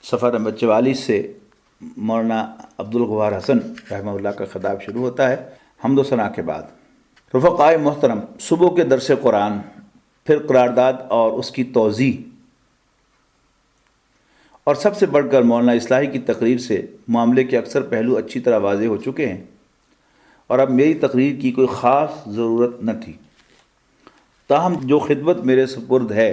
صفحہ نمبر 44 سے مولانا عبدالغفار حسن رحمہ اللہ کا خطاب شروع ہوتا ہے حمد و ثنا کے بعد۔ رفقائے محترم، صبح کے درس قرآن، پھر قرارداد اور اس کی توضیح، اور سب سے بڑھ کر مولانا اصلاحی کی تقریر سے معاملے کے اکثر پہلو اچھی طرح واضح ہو چکے ہیں، اور اب میری تقریر کی کوئی خاص ضرورت نہ تھی۔ تاہم جو خدمت میرے سپرد ہے،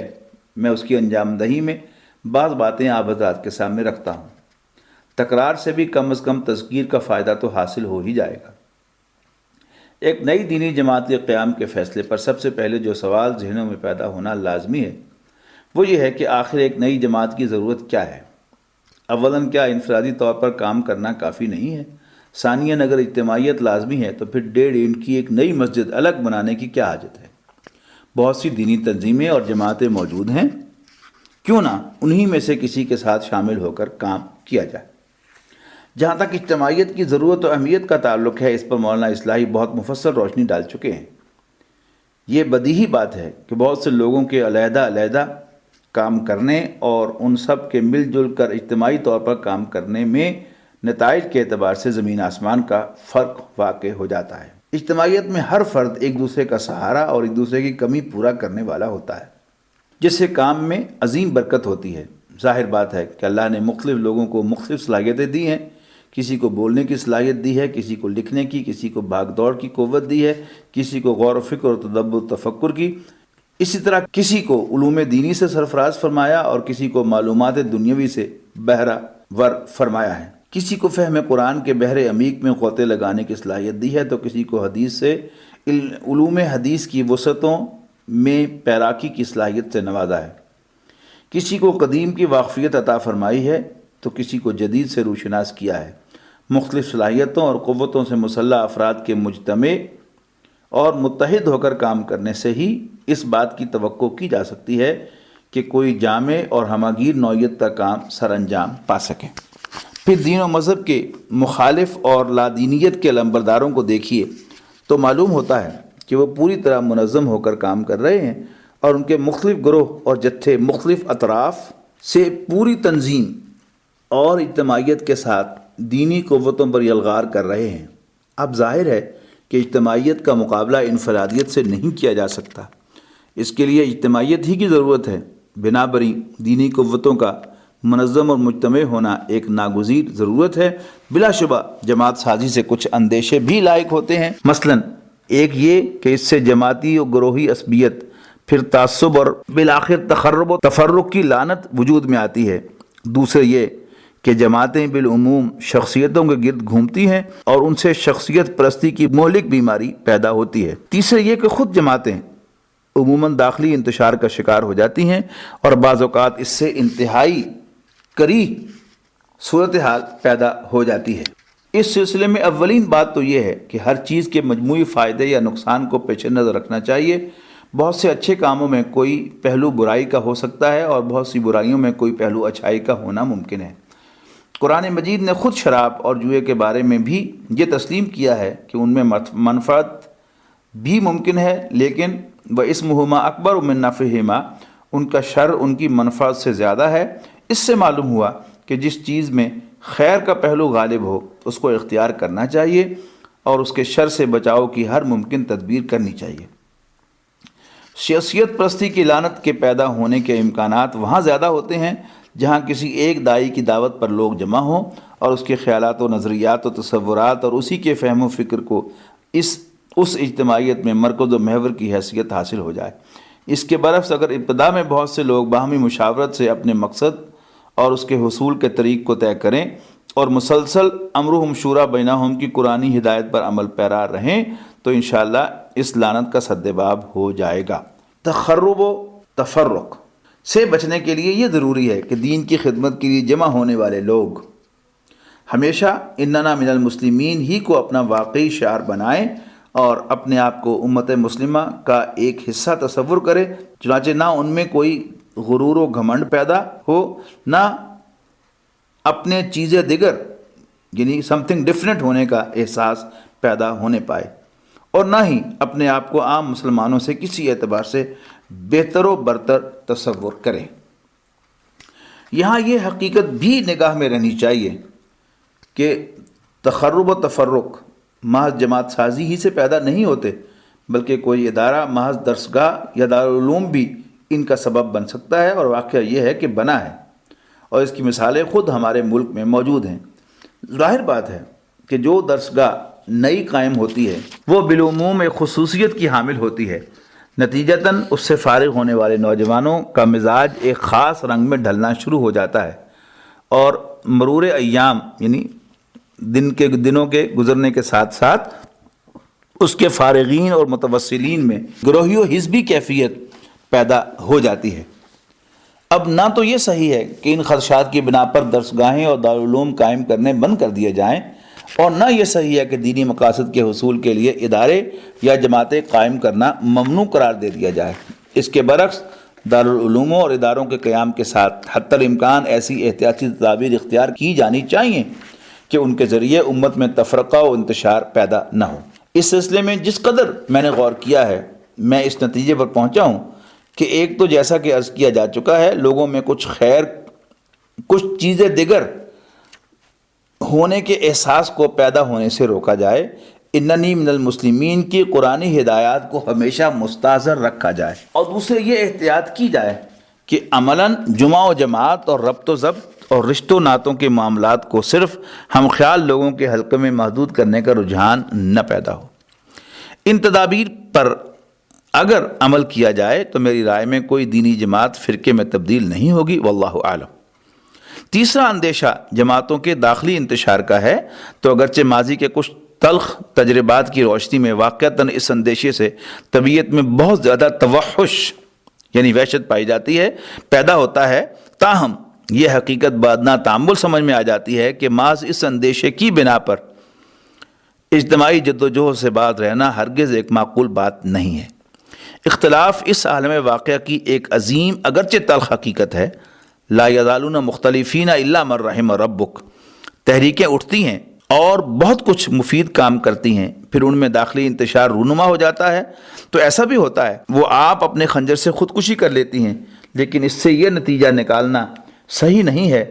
میں اس کی انجام دہی میں بعض باتیں آپ حضرات کے سامنے رکھتا ہوں۔ تکرار سے بھی کم از کم تذکیر کا فائدہ تو حاصل ہو ہی جائے گا۔ ایک نئی دینی جماعت کے قیام کے فیصلے پر سب سے پہلے جو سوال ذہنوں میں پیدا ہونا لازمی ہے وہ یہ ہے کہ آخر ایک نئی جماعت کی ضرورت کیا ہے؟ اولاً کیا انفرادی طور پر کام کرنا کافی نہیں ہے؟ ثانیاً اگر اجتماعیت لازمی ہے تو پھر 1.5 اینٹ کی ایک نئی مسجد الگ بنانے کی کیا حاجت ہے؟ بہت سی دینی تنظیمیں اور جماعتیں موجود ہیں، کیوں نہ انہی میں سے کسی کے ساتھ شامل ہو کر کام کیا جائے۔ جہاں تک اجتماعیت کی ضرورت و اہمیت کا تعلق ہے، اس پر مولانا اصلاحی بہت مفصل روشنی ڈال چکے ہیں۔ یہ بدیہی بات ہے کہ بہت سے لوگوں کے علیحدہ علیحدہ کام کرنے اور ان سب کے مل جل کر اجتماعی طور پر کام کرنے میں نتائج کے اعتبار سے زمین آسمان کا فرق واقع ہو جاتا ہے۔ اجتماعیت میں ہر فرد ایک دوسرے کا سہارا اور ایک دوسرے کی کمی پورا کرنے والا ہوتا ہے، جس سے کام میں عظیم برکت ہوتی ہے۔ ظاہر بات ہے کہ اللہ نے مختلف لوگوں کو مختلف صلاحیتیں دی ہیں۔ کسی کو بولنے کی صلاحیت دی ہے، کسی کو لکھنے کی، کسی کو بھاگ دوڑ کی قوت دی ہے، کسی کو غور و فکر اور تدبر تفکر کی۔ اسی طرح کسی کو علوم دینی سے سرفراز فرمایا اور کسی کو معلومات دنیاوی سے بہرہ ور فرمایا ہے۔ کسی کو فہم قرآن کے بحر عمیق میں غوطے لگانے کی صلاحیت دی ہے تو کسی کو حدیث سے علوم حدیث کی وسعتوں میں پیراکی کی صلاحیت سے نوازا ہے۔ کسی کو قدیم کی واقفیت عطا فرمائی ہے تو کسی کو جدید سے روشناس کیا ہے۔ مختلف صلاحیتوں اور قوتوں سے مسلح افراد کے مجتمع اور متحد ہو کر کام کرنے سے ہی اس بات کی توقع کی جا سکتی ہے کہ کوئی جامع اور ہماگیر نوعیت کا کام سر انجام پا سکے۔ پھر دین و مذہب کے مخالف اور لادینیت کے علمبرداروں کو دیکھیے تو معلوم ہوتا ہے کہ وہ پوری طرح منظم ہو کر کام کر رہے ہیں، اور ان کے مختلف گروہ اور جتھے مختلف اطراف سے پوری تنظیم اور اجتماعیت کے ساتھ دینی قوتوں پر یلغار کر رہے ہیں۔ اب ظاہر ہے کہ اجتماعیت کا مقابلہ انفرادیت سے نہیں کیا جا سکتا، اس کے لیے اجتماعیت ہی کی ضرورت ہے۔ بنابراین دینی قوتوں کا منظم اور مجتمع ہونا ایک ناگزیر ضرورت ہے۔ بلا شبہ جماعت سازی سے کچھ اندیشے بھی لائق ہوتے ہیں، مثلا ایک یہ کہ اس سے جماعتی و گروہی عصبیت، پھر تعصب اور بالآخر تخرب و تفرق کی لعنت وجود میں آتی ہے۔ دوسرے یہ کہ جماعتیں بالعموم شخصیتوں کے گرد گھومتی ہیں اور ان سے شخصیت پرستی کی مہلک بیماری پیدا ہوتی ہے۔ تیسرے یہ کہ خود جماعتیں عموماً داخلی انتشار کا شکار ہو جاتی ہیں اور بعض اوقات اس سے انتہائی کریہ صورتحال پیدا ہو جاتی ہے۔ اس سلسلے میں اولین بات تو یہ ہے کہ ہر چیز کے مجموعی فائدے یا نقصان کو پیش نظر رکھنا چاہیے۔ بہت سے اچھے کاموں میں کوئی پہلو برائی کا ہو سکتا ہے اور بہت سی برائیوں میں کوئی پہلو اچھائی کا ہونا ممکن ہے۔ قرآن مجید نے خود شراب اور جوئے کے بارے میں بھی یہ تسلیم کیا ہے کہ ان میں منفعت بھی ممکن ہے، لیکن وَإِسْمُهُمَا أَكْبَرُ مِن نَفْعِهِمَا، ان کا شر ان کی منفعت سے زیادہ ہے۔ اس سے معلوم ہوا کہ جس چیز میں خیر کا پہلو غالب ہو اس کو اختیار کرنا چاہیے اور اس کے شر سے بچاؤ کی ہر ممکن تدبیر کرنی چاہیے۔ شخصیت پرستی کی لعنت کے پیدا ہونے کے امکانات وہاں زیادہ ہوتے ہیں جہاں کسی ایک داعی کی دعوت پر لوگ جمع ہوں اور اس کے خیالات و نظریات و تصورات اور اسی کے فہم و فکر کو اس اجتماعیت میں مرکز و محور کی حیثیت حاصل ہو جائے۔ اس کے برعکس اگر ابتدا میں بہت سے لوگ باہمی مشاورت سے اپنے مقصد اور اس کے حصول کے طریق کو طے کریں اور مسلسل امرہم شورا بینہم کی قرآنی ہدایت پر عمل پیرا رہیں تو انشاءاللہ اس لعنت کا سدباب ہو جائے گا۔ تخرب و تفرق سے بچنے کے لیے یہ ضروری ہے کہ دین کی خدمت کے لیے جمع ہونے والے لوگ ہمیشہ اننا من المسلمین ہی کو اپنا واقعی شعار بنائیں اور اپنے آپ کو امت مسلمہ کا ایک حصہ تصور کرے، چنانچہ نہ ان میں کوئی غرور و گھمنڈ پیدا ہو، نہ اپنے چیزیں دیگر یعنی سم تھنگ ڈفرینٹ ہونے کا احساس پیدا ہونے پائے، اور نہ ہی اپنے آپ کو عام مسلمانوں سے کسی اعتبار سے بہتر و برتر تصور کریں۔ یہاں یہ حقیقت بھی نگاہ میں رہنی چاہیے کہ تخرب و تفرق محض جماعت سازی ہی سے پیدا نہیں ہوتے، بلکہ کوئی ادارہ محض درسگاہ یا دارالعلوم بھی ان کا سبب بن سکتا ہے، اور واقعہ یہ ہے کہ بنا ہے، اور اس کی مثالیں خود ہمارے ملک میں موجود ہیں۔ ظاہر بات ہے کہ جو درسگاہ نئی قائم ہوتی ہے وہ بالعموم ایک خصوصیت کی حامل ہوتی ہے، نتیجتاً اس سے فارغ ہونے والے نوجوانوں کا مزاج ایک خاص رنگ میں ڈھلنا شروع ہو جاتا ہے، اور مرور ایام یعنی دنوں کے گزرنے کے ساتھ ساتھ اس کے فارغین اور متوسلین میں گروہی و حزبی کیفیت پیدا ہو جاتی ہے۔ اب نہ تو یہ صحیح ہے کہ ان خدشات کی بنا پر درسگاہیں اور دارالعلوم قائم کرنے بند کر دیے جائیں، اور نہ یہ صحیح ہے کہ دینی مقاصد کے حصول کے لیے ادارے یا جماعتیں قائم کرنا ممنوع قرار دے دیا جائے۔ اس کے برعکس دارالعلوموں اور اداروں کے قیام کے ساتھ حتی الامکان ایسی احتیاطی تدابیر اختیار کی جانی چاہیے کہ ان کے ذریعے امت میں تفرقہ و انتشار پیدا نہ ہو۔ اس سلسلے میں جس قدر میں نے غور کیا ہے، میں اس نتیجے پر پہنچا ہوں کہ ایک تو جیسا کہ عرض کیا جا چکا ہے، لوگوں میں کچھ چیزیں دیگر ہونے کے احساس کو پیدا ہونے سے روکا جائے، اننی من المسلمین کی قرآنی ہدایات کو ہمیشہ مستحضر رکھا جائے، اور دوسرے یہ احتیاط کی جائے کہ عملاً جمعہ و جماعت اور ربط و ضبط اور رشت و نعتوں کے معاملات کو صرف ہم خیال لوگوں کے حلقے میں محدود کرنے کا رجحان نہ پیدا ہو۔ ان تدابیر پر اگر عمل کیا جائے تو میری رائے میں کوئی دینی جماعت فرقے میں تبدیل نہیں ہوگی، واللہ اعلم۔ تیسرا اندیشہ جماعتوں کے داخلی انتشار کا ہے، تو اگرچہ ماضی کے کچھ تلخ تجربات کی روشنی میں واقعتاً اس اندیشے سے طبیعت میں بہت زیادہ توحش یعنی وحشت پائی جاتی ہے، پیدا ہوتا ہے، تاہم یہ حقیقت بادنا تامل سمجھ میں آ جاتی ہے کہ محض اس اندیشے کی بنا پر اجتماعی جدوجہد سے باز رہنا ہرگز ایک معقول بات نہیں ہے۔ اختلاف اس عالم واقعہ کی ایک عظیم اگرچہ تلخ حقیقت ہے۔ لا یزالون مختلفین الا من رحم ربک، تحریکیں اٹھتی ہیں اور بہت کچھ مفید کام کرتی ہیں، پھر ان میں داخلی انتشار رونما ہو جاتا ہے، تو ایسا بھی ہوتا ہے وہ آپ اپنے خنجر سے خودکشی کر لیتی ہیں، لیکن اس سے یہ نتیجہ نکالنا صحیح نہیں ہے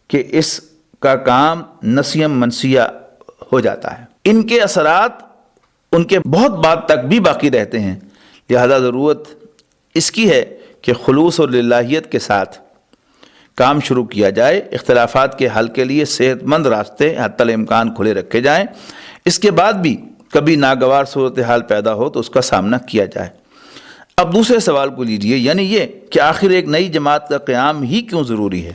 کہ اس کا کام نسیم منسیہ ہو جاتا ہے۔ ان کے اثرات ان کے بہت بعد تک بھی باقی رہتے ہیں، لہذا ضرورت اس کی ہے کہ خلوص اور للہیت کے ساتھ کام شروع کیا جائے، اختلافات کے حل کے لیے صحت مند راستے حتی الامکان کھلے رکھے جائیں، اس کے بعد بھی کبھی ناگوار صورتحال پیدا ہو تو اس کا سامنا کیا جائے۔ اب دوسرے سوال کو لیجئے، یعنی یہ کہ آخر ایک نئی جماعت کا قیام ہی کیوں ضروری ہے؟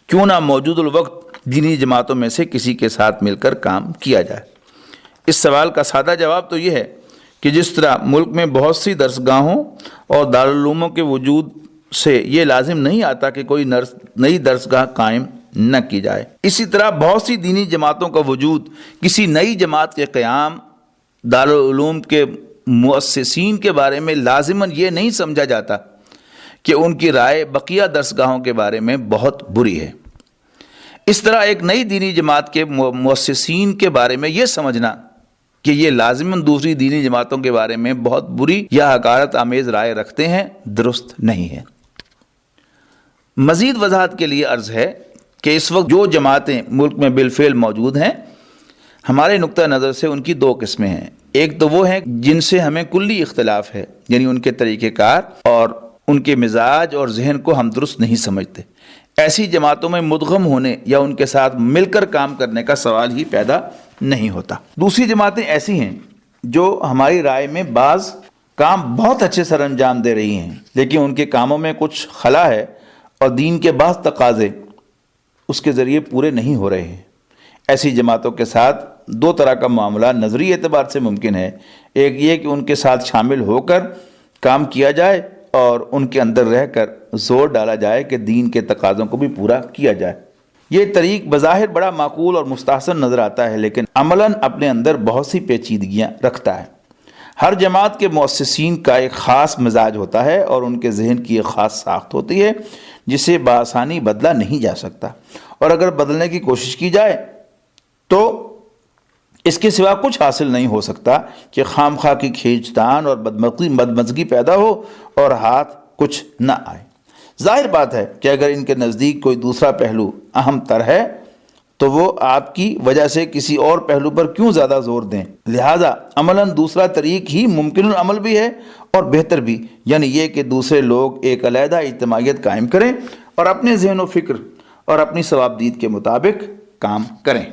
کیوں نہ موجود الوقت دینی جماعتوں میں سے کسی کے ساتھ مل کر کام کیا جائے؟ اس سوال کا سادہ جواب تو یہ ہے کہ جس طرح ملک میں بہت سی درسگاہوں اور دارالعلوموں کے وجود سے یہ لازم نہیں آتا کہ کوئی نئی درسگاہ قائم نہ کی جائے، اسی طرح بہت سی دینی جماعتوں کا وجود کسی نئی جماعت کے قیام دارالعلوم کے مؤسسین کے بارے میں لازماً یہ نہیں سمجھا جاتا کہ ان کی رائے بقیہ درسگاہوں کے بارے میں بہت بری ہے۔ اس طرح ایک نئی دینی جماعت کے مؤسسین کے بارے میں یہ سمجھنا کہ یہ لازماً دوسری دینی جماعتوں کے بارے میں بہت بری یا حقارت آمیز رائے رکھتے ہیں، درست نہیں ہے۔ مزید وضاحت کے لیے عرض ہے کہ اس وقت جو جماعتیں ملک میں بالفعل موجود ہیں، ہمارے نقطہ نظر سے ان کی دو قسمیں ہیں۔ ایک تو وہ ہیں جن سے ہمیں کلی اختلاف ہے، یعنی ان کے طریقہ کار اور ان کے مزاج اور ذہن کو ہم درست نہیں سمجھتے۔ ایسی جماعتوں میں مدغم ہونے یا ان کے ساتھ مل کر کام کرنے کا سوال ہی پیدا نہیں ہوتا۔ دوسری جماعتیں ایسی ہیں جو ہماری رائے میں بعض کام بہت اچھے سر انجام دے رہی ہیں، لیکن ان کے کاموں میں کچھ خلا ہے اور دین کے بعض تقاضے اس کے ذریعے پورے نہیں ہو رہے ہیں۔ ایسی جماعتوں کے ساتھ دو طرح کا معاملہ نظری اعتبار سے ممکن ہے۔ ایک یہ کہ ان کے ساتھ شامل ہو کر کام کیا جائے اور ان کے اندر رہ کر زور ڈالا جائے کہ دین کے تقاضوں کو بھی پورا کیا جائے۔ یہ طریق بظاہر بڑا معقول اور مستحسن نظر آتا ہے، لیکن عملاً اپنے اندر بہت سی پیچیدگیاں رکھتا ہے۔ ہر جماعت کے مؤسسین کا ایک خاص مزاج ہوتا ہے اور ان کے ذہن کی ایک خاص ساخت ہوتی ہے جسے بآسانی بدلا نہیں جا سکتا، اور اگر بدلنے کی کوشش کی جائے تو اس کے سوا کچھ حاصل نہیں ہو سکتا کہ خام خواہ کی کھینچتان اور بدمزگی پیدا ہو اور ہاتھ کچھ نہ آئے۔ ظاہر بات ہے کہ اگر ان کے نزدیک کوئی دوسرا پہلو اہم تر ہے تو وہ آپ کی وجہ سے کسی اور پہلو پر کیوں زیادہ زور دیں؟ لہٰذا عملاً دوسرا طریق ہی ممکن العمل بھی ہے اور بہتر بھی، یعنی یہ کہ دوسرے لوگ ایک علیحدہ اجتماعیت قائم کریں اور اپنے ذہن و فکر اور اپنی ثوابدید کے مطابق کام کریں۔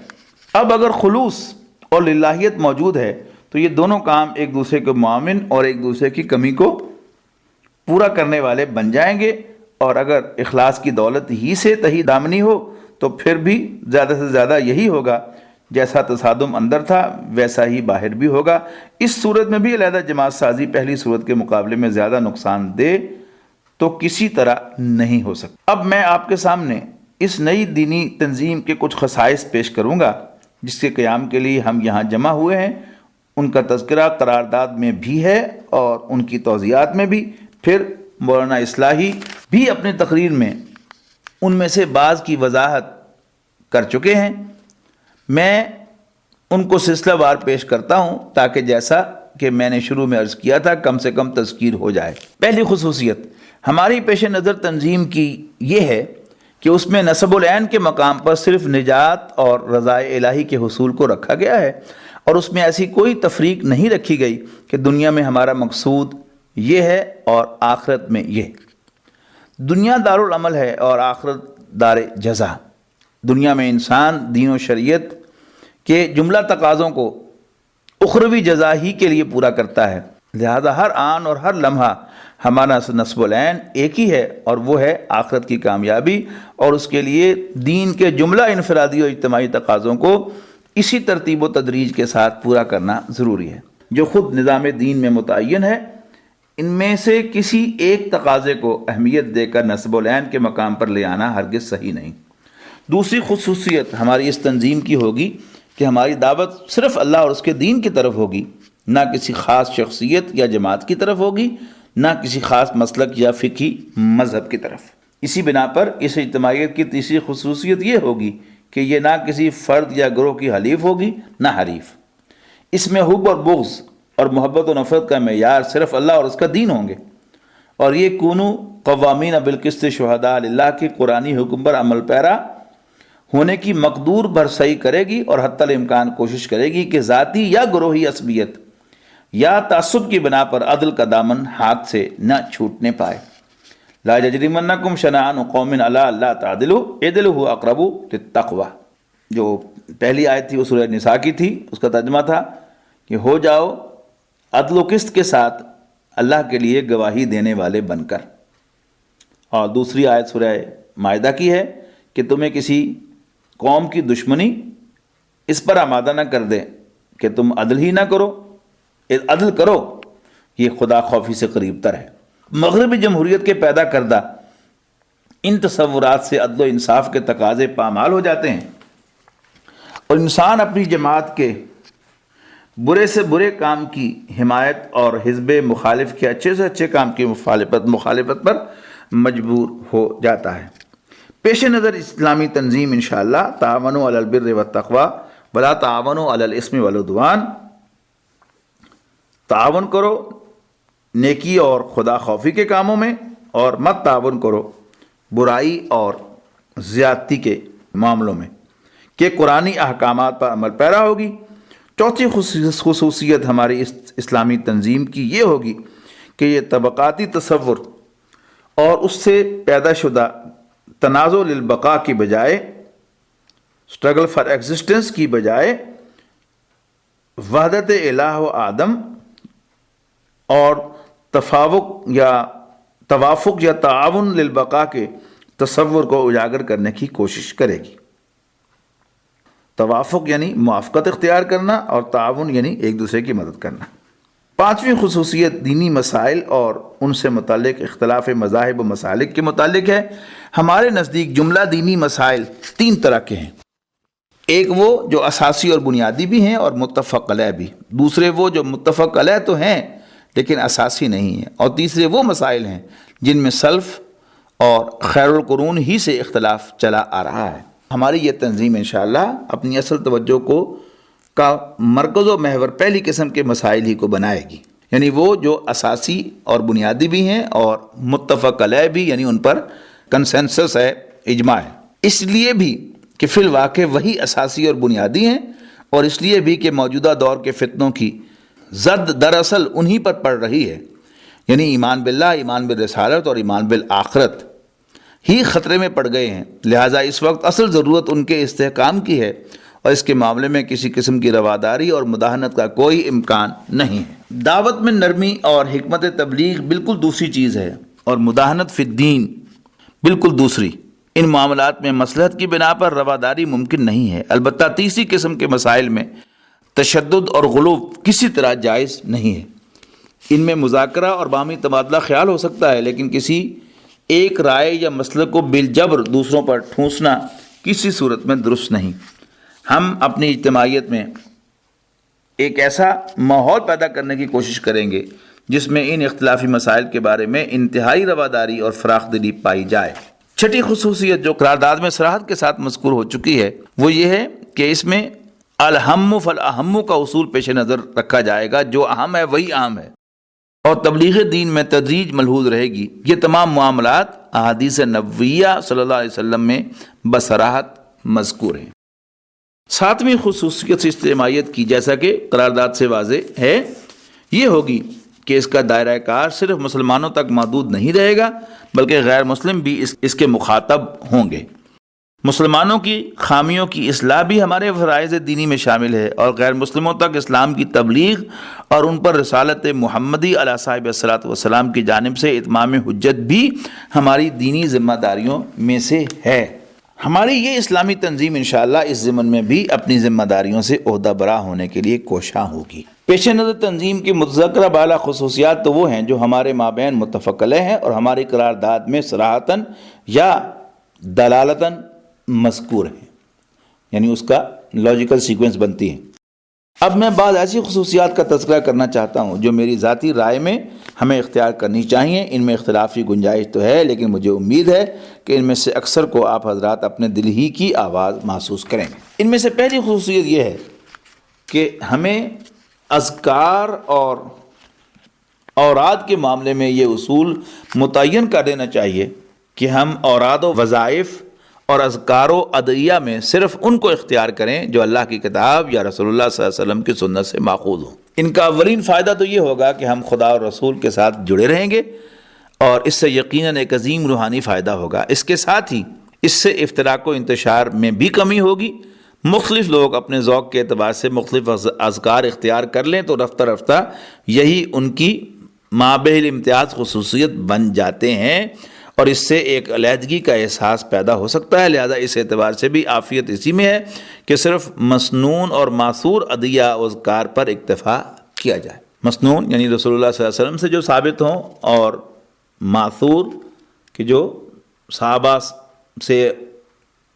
اب اگر خلوص اور للہیت موجود ہے تو یہ دونوں کام ایک دوسرے کے معاون اور ایک دوسرے کی کمی کو پورا کرنے والے بن جائیں گے، اور اگر اخلاص کی دولت ہی سے تہی دامنی ہو تو پھر بھی زیادہ سے زیادہ یہی ہوگا، جیسا تصادم اندر تھا ویسا ہی باہر بھی ہوگا۔ اس صورت میں بھی علیحدہ جماعت سازی پہلی صورت کے مقابلے میں زیادہ نقصان دہ تو کسی طرح نہیں ہو سکتا۔ اب میں آپ کے سامنے اس نئی دینی تنظیم کے کچھ خصائص پیش کروں گا جس کے قیام کے لیے ہم یہاں جمع ہوئے ہیں۔ ان کا تذکرہ قرارداد میں بھی ہے اور ان کی توضیحات میں بھی۔ پھر مولانا اصلاحی بھی اپنی تقریر میں ان میں سے بعض کی وضاحت کر چکے ہیں۔ میں ان کو سلسلہ وار پیش کرتا ہوں تاکہ جیسا کہ میں نے شروع میں عرض کیا تھا کم سے کم تذکیر ہو جائے۔ پہلی خصوصیت ہماری پیش نظر تنظیم کی یہ ہے کہ اس میں نسب العین کے مقام پر صرف نجات اور رضا الہی کے حصول کو رکھا گیا ہے، اور اس میں ایسی کوئی تفریق نہیں رکھی گئی کہ دنیا میں ہمارا مقصود یہ ہے اور آخرت میں یہ۔ دنیا دارالعمل ہے اور آخرت دار جزا۔ دنیا میں انسان دین و شریعت کے جملہ تقاضوں کو اخروی جزا ہی کے لیے پورا کرتا ہے، لہذا ہر آن اور ہر لمحہ ہمارا نصب العین ایک ہی ہے، اور وہ ہے آخرت کی کامیابی، اور اس کے لیے دین کے جملہ انفرادی اور اجتماعی تقاضوں کو اسی ترتیب و تدریج کے ساتھ پورا کرنا ضروری ہے جو خود نظام دین میں متعین ہے۔ ان میں سے کسی ایک تقاضے کو اہمیت دے کر نصب العین کے مقام پر لے آنا ہرگز صحیح نہیں۔ دوسری خصوصیت ہماری اس تنظیم کی ہوگی کہ ہماری دعوت صرف اللہ اور اس کے دین کی طرف ہوگی، نہ کسی خاص شخصیت یا جماعت کی طرف ہوگی، نہ کسی خاص مسلک یا فقہی مذہب کی طرف۔ اسی بنا پر اس اجتماعیت کی تیسری خصوصیت یہ ہوگی کہ یہ نہ کسی فرد یا گروہ کی حلیف ہوگی نہ حریف۔ اس میں حب اور بغض اور محبت و نفرت کا معیار صرف اللہ اور اس کا دین ہوں گے، اور یہ کونو قوامین بالقسط شہداء للہ کے قرآنی حکم پر عمل پیرا ہونے کی مقدور برسائی کرے گی، اور حتی الامکان کوشش کرے گی کہ ذاتی یا گروہی عصبیت یا تعصب کی بنا پر عدل کا دامن ہاتھ سے نہ چھوٹنے پائے۔ لا یجرمنکم شنآن قوم علی الا تعدلوا اعدلوا هو اقرب للتقوی، جو پہلی آیت تھی وہ سورہ نساء کی تھی، اس کا ترجمہ تھا کہ ہو جاؤ عدل و قسط کے ساتھ اللہ کے لیے گواہی دینے والے بن کر۔ اور دوسری آیت سورہ مائدہ کی ہے کہ تمہیں کسی قوم کی دشمنی اس پر آمادہ نہ کر دے کہ تم عدل ہی نہ کرو، عدل کرو، یہ خدا خوفی سے قریب تر ہے۔ مغربی جمہوریت کے پیدا کردہ ان تصورات سے عدل و انصاف کے تقاضے پامال ہو جاتے ہیں، اور انسان اپنی جماعت کے برے سے برے کام کی حمایت اور حزب مخالف کے اچھے سے اچھے کام کی مخالفت پر مجبور ہو جاتا ہے۔ پیش نظر اسلامی تنظیم انشاءاللہ تعاونوا علی البر والتقوی ولا تعاونوا علی الاثم والعدوان، تعاون کرو نیکی اور خدا خوفی کے کاموں میں، اور مت تعاون کرو برائی اور زیادتی کے معاملوں میں، کہ قرآنی احکامات پر عمل پیرا ہوگی۔ چوتھی خصوصیت ہماری اس اسلامی تنظیم کی یہ ہوگی کہ یہ طبقاتی تصور اور اس سے پیدا شدہ تنازع للبقاء کی بجائے، اسٹرگل فار ایگزسٹنس کی بجائے، وحدت الہ و آدم اور توافق یا تعاون للبقاء کے تصور کو اجاگر کرنے کی کوشش کرے گی۔ توافق یعنی موافقت اختیار کرنا، اور تعاون یعنی ایک دوسرے کی مدد کرنا۔ پانچویں خصوصیت دینی مسائل اور ان سے متعلق اختلاف مذاہب و مسالک کے متعلق ہے۔ ہمارے نزدیک جملہ دینی مسائل تین طرح کے ہیں، ایک وہ جو اساسی اور بنیادی بھی ہیں اور متفق علیہ بھی، دوسرے وہ جو متفق علیہ تو ہیں لیکن اساسی نہیں ہیں، اور تیسرے وہ مسائل ہیں جن میں سلف اور خیر القرون ہی سے اختلاف چلا آ رہا ہے۔ ہماری یہ تنظیم انشاءاللہ اپنی اصل توجہ کا مرکز و محور پہلی قسم کے مسائل ہی کو بنائے گی۔ یعنی وہ جو اساسی اور بنیادی بھی ہیں اور متفق علیہ بھی، یعنی ان پر کنسنسس ہے، اجماع ہے، اس لیے بھی کہ فی الواقع وہی اساسی اور بنیادی ہیں، اور اس لیے بھی کہ موجودہ دور کے فتنوں کی زد دراصل انہی پر پڑ رہی ہے، یعنی ایمان باللہ، ایمان بالرسالت اور ایمان بالآخرت ہی خطرے میں پڑ گئے ہیں۔ لہٰذا اس وقت اصل ضرورت ان کے استحکام کی ہے، اور اس کے معاملے میں کسی قسم کی رواداری اور مداہنت کا کوئی امکان نہیں ہے۔ دعوت میں نرمی اور حکمت تبلیغ بالکل دوسری چیز ہے، اور مداہنت فی الدین بالکل دوسری۔ ان معاملات میں مصلحت کی بنا پر رواداری ممکن نہیں ہے، البتہ تیسری قسم کے مسائل میں تشدد اور غلو کسی طرح جائز نہیں ہے۔ ان میں مذاکرہ اور باہمی تبادلہ خیال ہو سکتا ہے، لیکن کسی ایک رائے یا مسئلے کو بالجبر دوسروں پر ٹھونسنا کسی صورت میں درست نہیں۔ ہم اپنی اجتماعیت میں ایک ایسا ماحول پیدا کرنے کی کوشش کریں گے جس میں ان اختلافی مسائل کے بارے میں انتہائی رواداری اور فراخ دلی پائی جائے۔ چھٹی خصوصیت جو قرارداد میں صراحت کے ساتھ مذکور ہو چکی ہے وہ یہ ہے کہ اس میں الہم فالاہم کا اصول پیش نظر رکھا جائے گا، جو اہم ہے وہی اہم ہے، اور تبلیغ دین میں تدریج ملحوظ رہے گی۔ یہ تمام معاملات احادیث نبویہ صلی اللہ علیہ وسلم میں بصراحت مذکور ہیں۔ ساتویں خصوصیت اجتماعیت کی، جیسا کہ قرارداد سے واضح ہے، یہ ہوگی کہ اس کا دائرہ کار صرف مسلمانوں تک محدود نہیں رہے گا، بلکہ غیر مسلم بھی اس کے مخاطب ہوں گے۔ مسلمانوں کی خامیوں کی اصلاح بھی ہمارے فرائض دینی میں شامل ہے، اور غیر مسلموں تک اسلام کی تبلیغ اور ان پر رسالت محمدی علیہ صاحب الصلاۃ والسلام کی جانب سے اتمام حجت بھی ہماری دینی ذمہ داریوں میں سے ہے۔ ہماری یہ اسلامی تنظیم انشاءاللہ اس ضمن میں بھی اپنی ذمہ داریوں سے عہدہ برا ہونے کے لیے کوشاں ہوگی۔ پیش نظر تنظیم کی متذکرہ بالا خصوصیات تو وہ ہیں جو ہمارے مابین متفق علیہ ہیں اور ہماری قرارداد میں صراحتاً یا دلالتاً مذکور ہیں، یعنی اس کا لاجیکل سیکوینس بنتی ہیں۔ اب میں بعض ایسی خصوصیات کا تذکرہ کرنا چاہتا ہوں جو میری ذاتی رائے میں ہمیں اختیار کرنی چاہیے۔ ان میں اختلافی گنجائش تو ہے، لیکن مجھے امید ہے کہ ان میں سے اکثر کو آپ حضرات اپنے دل ہی کی آواز محسوس کریں گے۔ ان میں سے پہلی خصوصیت یہ ہے کہ ہمیں اذکار اور اوراد کے معاملے میں یہ اصول متعین کر دینا چاہیے کہ ہم اوراد و وظائف اور اذکار و ادعیہ میں صرف ان کو اختیار کریں جو اللہ کی کتاب یا رسول اللہ صلی اللہ علیہ وسلم کی سنت سے ماخوذ ہوں۔ ان کا اولین فائدہ تو یہ ہوگا کہ ہم خدا اور رسول کے ساتھ جڑے رہیں گے، اور اس سے یقیناً ایک عظیم روحانی فائدہ ہوگا۔ اس کے ساتھ ہی اس سے افتراق و انتشار میں بھی کمی ہوگی۔ مختلف لوگ اپنے ذوق کے اعتبار سے مختلف اذکار اختیار کر لیں تو رفتہ رفتہ یہی ان کی مابہ الامتیاز خصوصیت بن جاتے ہیں، اور اس سے ایک علیحدگی کا احساس پیدا ہو سکتا ہے۔ لہذا اس اعتبار سے بھی عافیت اسی میں ہے کہ صرف مسنون اور معصور ادعیہ و اذکار پر اکتفا کیا جائے۔ مسنون یعنی رسول اللہ صلی اللہ علیہ وسلم سے جو ثابت ہوں، اور معصور کہ جو صحابہ سے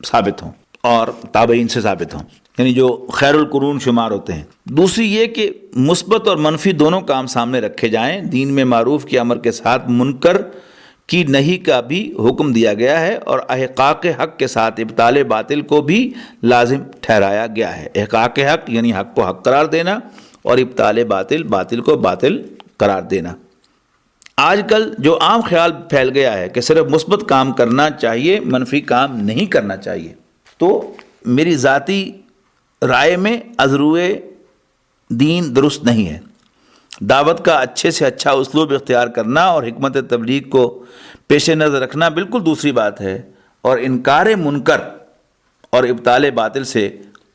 ثابت ہوں اور تابعین سے ثابت ہوں، یعنی جو خیر القرون شمار ہوتے ہیں۔ دوسری یہ کہ مثبت اور منفی دونوں کام سامنے رکھے جائیں۔ دین میں معروف کے امر کے ساتھ منکر کی نہیں کا بھی حکم دیا گیا ہے، اور احقاق حق کے ساتھ ابطال باطل کو بھی لازم ٹھہرایا گیا ہے۔ احقاق حق یعنی حق کو حق قرار دینا، اور ابطال باطل باطل کو باطل قرار دینا۔ آج کل جو عام خیال پھیل گیا ہے کہ صرف مثبت کام کرنا چاہیے، منفی کام نہیں کرنا چاہیے، تو میری ذاتی رائے میں ازرو دین درست نہیں ہے۔ دعوت کا اچھے سے اچھا اسلوب اختیار کرنا اور حکمت تبلیغ کو پیش نظر رکھنا بالکل دوسری بات ہے، اور انکار منکر اور ابطال باطل سے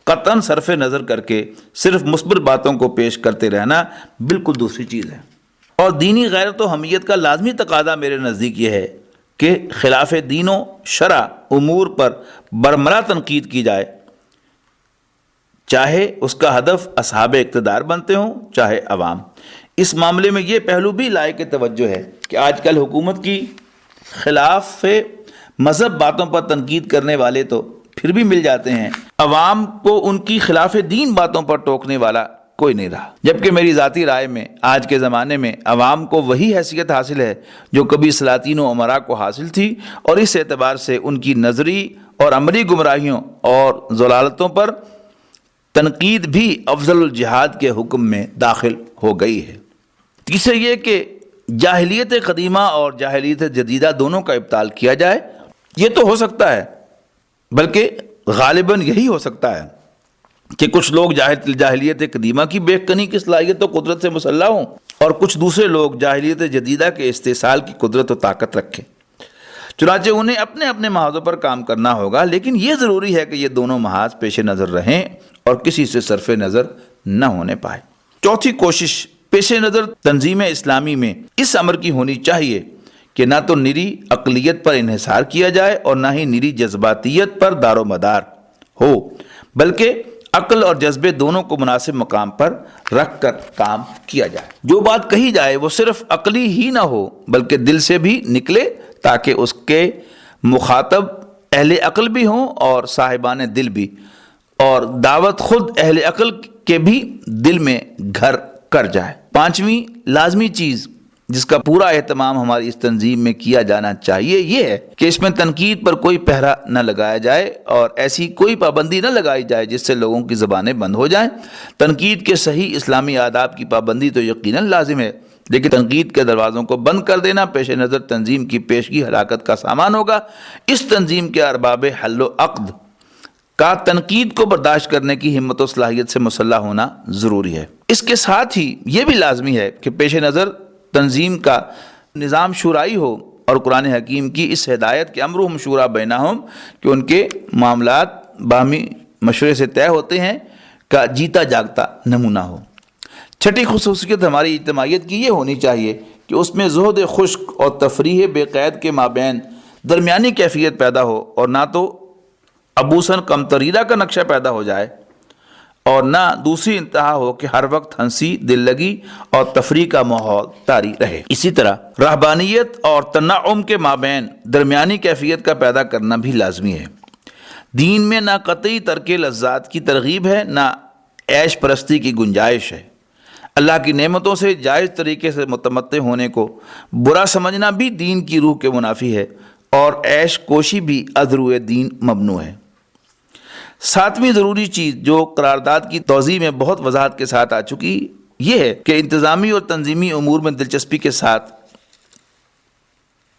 قطعاً صرف نظر کر کے صرف مثبت باتوں کو پیش کرتے رہنا بالکل دوسری چیز ہے۔ اور دینی غیرت و حمیت کا لازمی تقاضا میرے نزدیک یہ ہے کہ خلاف دین و شرع امور پر برملا تنقید کی جائے، چاہے اس کا ہدف اصحاب اقتدار بنتے ہوں چاہے عوام۔ اس معاملے میں یہ پہلو بھی لائق توجہ ہے کہ آج کل حکومت کی خلاف مذہب باتوں پر تنقید کرنے والے تو پھر بھی مل جاتے ہیں، عوام کو ان کی خلاف دین باتوں پر ٹوکنے والا کوئی نہیں رہا۔ جبکہ میری ذاتی رائے میں آج کے زمانے میں عوام کو وہی حیثیت حاصل ہے جو کبھی سلاطین و امراء کو حاصل تھی، اور اس اعتبار سے ان کی نظری اور عملی گمراہیوں اور ضلالتوں پر تنقید بھی افضل الجہاد کے حکم میں داخل ہو گئی ہے۔ تیسرے یہ کہ جاہلیت قدیمہ اور جاہلیت جدیدہ دونوں کا ابطال کیا جائے۔ یہ تو ہو سکتا ہے، بلکہ غالباً یہی ہو سکتا ہے کہ کچھ لوگ جاہلیت قدیمہ کی بے کنی کی صلاحیت و قدرت سے مسلح ہوں، اور کچھ دوسرے لوگ جاہلیت جدیدہ کے استحصال کی قدرت و طاقت رکھیں۔ چنانچہ انہیں اپنے اپنے محاذوں پر کام کرنا ہوگا، لیکن یہ ضروری ہے کہ یہ دونوں محاذ پیش نظر رہیں اور کسی سے صرف نظر نہ ہونے پائے۔ چوتھی کوشش پیش نظر تنظیم اسلامی میں اس امر کی ہونی چاہیے کہ نہ تو نری عقلیت پر انحصار کیا جائے اور نہ ہی نری جذباتیت پر دار و مدار ہو، بلکہ عقل اور جذبے دونوں کو مناسب مقام پر رکھ کر کام کیا جائے۔ جو بات کہی جائے وہ صرف عقلی ہی نہ ہو بلکہ دل سے بھی نکلے، تاکہ اس کے مخاطب اہل عقل بھی ہوں اور صاحبان دل بھی، اور دعوت خود اہل عقل کے بھی دل میں گھر کر جائے۔ پانچویں لازمی چیز جس کا پورا اہتمام ہماری اس تنظیم میں کیا جانا چاہیے یہ ہے کہ اس میں تنقید پر کوئی پہرا نہ لگایا جائے اور ایسی کوئی پابندی نہ لگائی جائے جس سے لوگوں کی زبانیں بند ہو جائیں۔ تنقید کے صحیح اسلامی آداب کی پابندی تو یقیناً لازم ہے، لیکن تنقید کے دروازوں کو بند کر دینا پیش نظر تنظیم کی پیشگی ہلاکت کا سامان ہوگا۔ اس تنظیم کے ارباب حل و عقد کا تنقید کو برداشت کرنے کی ہمت و صلاحیت سے مسلح ہونا ضروری ہے۔ اس کے ساتھ ہی یہ بھی لازمی ہے کہ پیش نظر تنظیم کا نظام شورائی ہو اور قرآن حکیم کی اس ہدایت کے امرہم شورا بینہم کہ ان کے معاملات باہمی مشورے سے طے ہوتے ہیں کا جیتا جاگتا نمونہ ہو۔ چھٹی خصوصیت ہماری اجتماعیت کی یہ ہونی چاہیے کہ اس میں زہد خشک اور تفریح بے قید کے مابین درمیانی کیفیت پیدا ہو، اور نہ تو ابوسن کمتریدہ کا نقشہ پیدا ہو جائے اور نہ دوسری انتہا ہو کہ ہر وقت ہنسی، دل لگی اور تفریح کا ماحول طاری رہے۔ اسی طرح رہبانیت اور تنعم کے مابین درمیانی کیفیت کا پیدا کرنا بھی لازمی ہے۔ دین میں نہ قطعی ترک لذات کی ترغیب ہے، نہ عیش پرستی کی گنجائش ہے۔ اللہ کی نعمتوں سے جائز طریقے سے متمتع ہونے کو برا سمجھنا بھی دین کی روح کے منافی ہے، اور عیش کوشی بھی از روئے دین ممنوع ہے۔ ساتویں ضروری چیز جو قرارداد کی توضیح میں بہت وضاحت کے ساتھ آ چکی یہ ہے کہ انتظامی اور تنظیمی امور میں دلچسپی کے ساتھ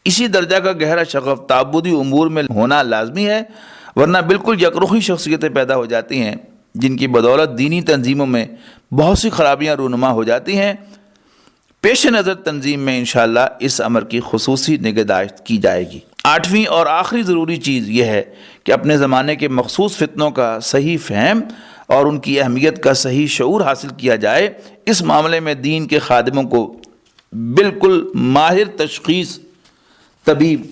اسی درجہ کا گہرا شغف تعبدی امور میں ہونا لازمی ہے، ورنہ بالکل یکرخی شخصیتیں پیدا ہو جاتی ہیں جن کی بدولت دینی تنظیموں میں بہت سی خرابیاں رونما ہو جاتی ہیں۔ پیش نظر تنظیم میں انشاءاللہ اس امر کی خصوصی نگہداشت کی جائے گی۔ آٹھویں اور آخری ضروری چیز یہ ہے کہ اپنے زمانے کے مخصوص فتنوں کا صحیح فہم اور ان کی اہمیت کا صحیح شعور حاصل کیا جائے۔ اس معاملے میں دین کے خادموں کو بالکل ماہر تشخیص طبیب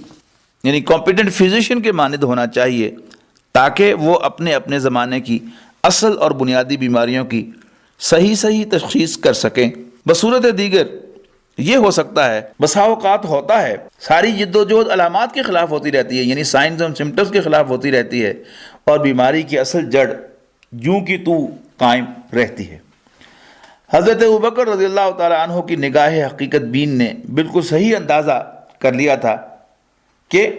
یعنی کمپیٹنٹ فزیشین کے مانند ہونا چاہیے، تاکہ وہ اپنے اپنے زمانے کی اصل اور بنیادی بیماریوں کی صحیح تشخیص کر سکیں۔ بصورت دیگر یہ ہو سکتا ہے، بسا اوقات ہوتا ہے، ساری جد و جہد علامات کے خلاف ہوتی رہتی ہے، یعنی سائنز اور سمپٹمز کے خلاف ہوتی رہتی ہے، اور بیماری کی اصل جڑ یوں کی تو قائم رہتی ہے۔ حضرت ابوبکر رضی اللہ تعالیٰ عنہ کی نگاہ حقیقت بین نے بالکل صحیح اندازہ کر لیا تھا کہ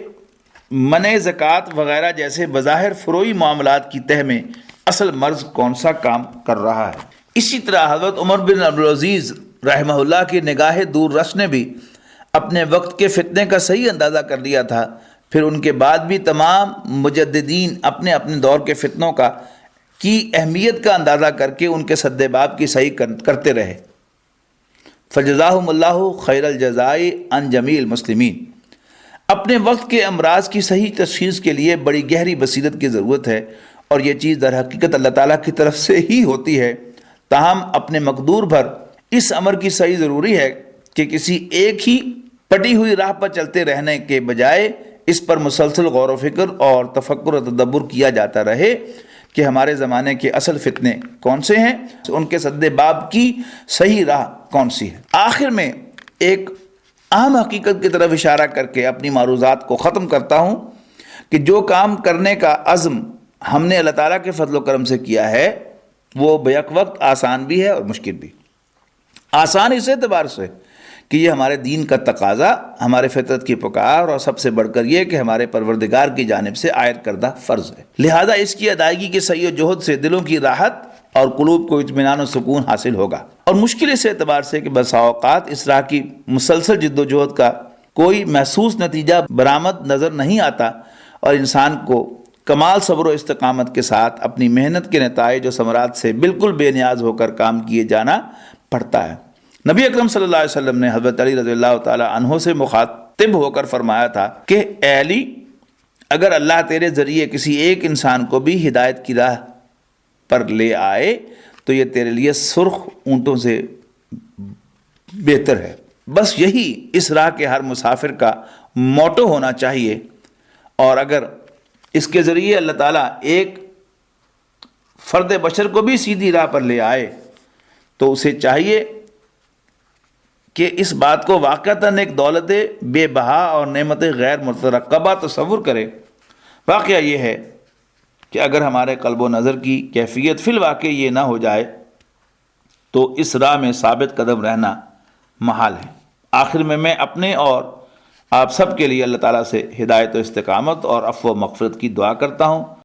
منع زکوٰۃ وغیرہ جیسے بظاہر فروئی معاملات کی تہ میں اصل مرض کون سا کام کر رہا ہے۔ اسی طرح حضرت عمر بن عبدالعزیز رحمہ اللہ کی نگاہ دور رس نے بھی اپنے وقت کے فتنے کا صحیح اندازہ کر لیا تھا، پھر ان کے بعد بھی تمام مجددین اپنے اپنے دور کے فتنوں کی اہمیت کا اندازہ کر کے ان کے سد باب کی صحیح کرتے رہے۔ فجزاہم اللہ خیر الجزاء عن جمیع المسلمین۔ اپنے وقت کے امراض کی صحیح تشخیص کے لیے بڑی گہری بصیرت کی ضرورت ہے، اور یہ چیز در حقیقت اللہ تعالیٰ کی طرف سے ہی ہوتی ہے۔ تاہم اپنے مقدور بھر اس امر کی صحیح ضروری ہے کہ کسی ایک ہی پٹی ہوئی راہ پر چلتے رہنے کے بجائے اس پر مسلسل غور و فکر اور تفکر و تدبر کیا جاتا رہے کہ ہمارے زمانے کے اصل فتنے کون سے ہیں، ان کے سد باب کی صحیح راہ کون سی ہے۔ آخر میں ایک اہم حقیقت کی طرف اشارہ کر کے اپنی معروضات کو ختم کرتا ہوں کہ جو کام کرنے کا عزم ہم نے اللہ تعالیٰ کے فضل و کرم سے کیا ہے وہ بیک وقت آسان بھی ہے اور مشکل بھی۔ آسان اس اعتبار سے کہ یہ ہمارے دین کا تقاضا، ہمارے فطرت کی پکار، اور سب سے بڑھ کر یہ کہ ہمارے پروردگار کی جانب سے عائد کردہ فرض ہے، لہذا اس کی ادائیگی کے سعی و جہد سے دلوں کی راحت اور قلوب کو اطمینان و سکون حاصل ہوگا۔ اور مشکل اس اعتبار سے کہ بسا اوقات اس راہ کی مسلسل جد و جہد کا کوئی محسوس نتیجہ برآمد نظر نہیں آتا، اور انسان کو کمال صبر و استقامت کے ساتھ اپنی محنت کے نتائج و ثمرات سے بالکل بے نیاز ہو کر کام کیے جانا پڑتا ہے۔ نبی اکرم صلی اللہ علیہ وسلم نے حضرت علی رضی اللہ تعالی عنہ سے مخاطب ہو کر فرمایا تھا کہ اے علی، اگر اللہ تیرے ذریعے کسی ایک انسان کو بھی ہدایت کی راہ پر لے آئے تو یہ تیرے لیے سرخ اونٹوں سے بہتر ہے۔ بس یہی اس راہ کے ہر مسافر کا موٹو ہونا چاہیے، اور اگر اس کے ذریعے اللہ تعالیٰ ایک فرد بشر کو بھی سیدھی راہ پر لے آئے تو اسے چاہیے کہ اس بات کو واقعتاً ایک دولت بے بہا اور نعمت غیر مترقبہ تصور کرے۔ واقعہ یہ ہے کہ اگر ہمارے قلب و نظر کی کیفیت فی الواقع یہ نہ ہو جائے تو اس راہ میں ثابت قدم رہنا محال ہے۔ آخر میں اپنے اور آپ سب کے لیے اللہ تعالیٰ سے ہدایت و استقامت اور عفو و مغفرت کی دعا کرتا ہوں۔